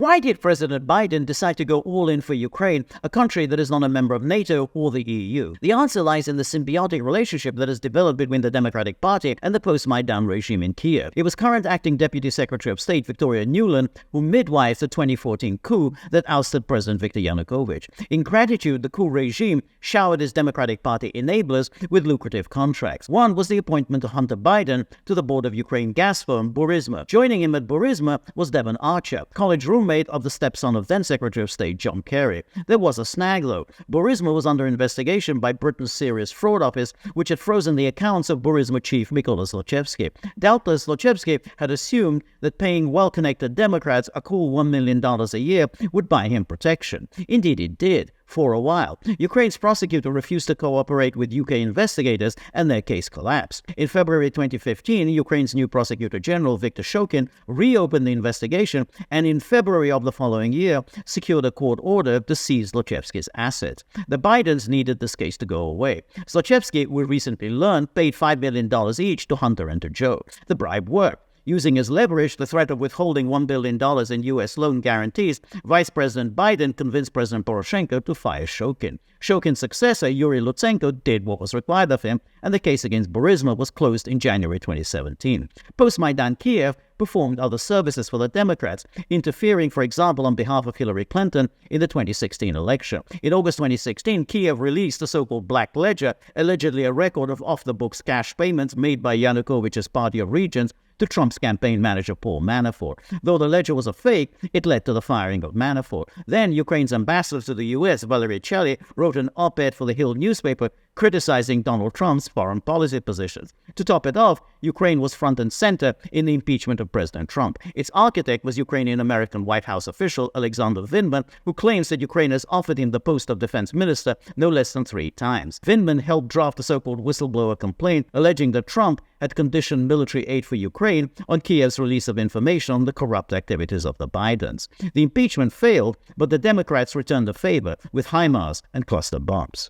Why did President Biden decide to go all in for Ukraine, a country that is not a member of NATO or the EU? The answer lies in the symbiotic relationship that has developed between the Democratic Party and the post-Maidan regime in Kiev. It was current acting Deputy Secretary of State Victoria Nuland who midwifed the 2014 coup that ousted President Viktor Yanukovych. In gratitude, the coup regime showered its Democratic Party enablers with lucrative contracts. One was the appointment of Hunter Biden to the board of Ukraine gas firm Burisma. Joining him at Burisma was Devon Archer, college roommate of the stepson of then Secretary of State John Kerry. There was a snag, though. Burisma was under investigation by Britain's Serious Fraud Office, which had frozen the accounts of Burisma chief Mykola Zlochevsky. Doubtless, Zlochevsky had assumed that paying well-connected Democrats a cool $1 million a year would buy him protection. Indeed, it did. For a while. Ukraine's prosecutor refused to cooperate with UK investigators and their case collapsed. In February 2015, Ukraine's new prosecutor general Viktor Shokin reopened the investigation and in February of the following year secured a court order to seize Zlochevsky's assets. The Bidens needed this case to go away. Zlochevsky, we recently learned, paid $5 million each to Hunter and to Joe. The bribe worked. Using as leverage the threat of withholding $1 billion in U.S. loan guarantees, Vice President Biden convinced President Poroshenko to fire Shokin. Shokin's successor, Yuri Lutsenko, did what was required of him, and the case against Burisma was closed in January 2017. Post-Maidan Kiev performed other services for the Democrats, interfering, for example, on behalf of Hillary Clinton in the 2016 election. In August 2016, Kiev released the so-called Black Ledger, allegedly a record of off-the-books cash payments made by Yanukovych's Party of Regions to Trump's campaign manager Paul Manafort. Though the ledger was a fake, it led to the firing of Manafort. Then, Ukraine's ambassador to the U.S., Valery Chely, wrote an op-ed for the Hill newspaper criticizing Donald Trump's foreign policy positions. To top it off, Ukraine was front and center in the impeachment of President Trump. Its architect was Ukrainian-American White House official Alexander Vindman, who claims that Ukraine has offered him the post of defense minister no less than 3 times. Vindman helped draft the so-called whistleblower complaint, alleging that Trump had conditioned military aid for Ukraine on Kiev's release of information on the corrupt activities of the Bidens. The impeachment failed, but the Democrats returned the favor with HIMARS and cluster bombs.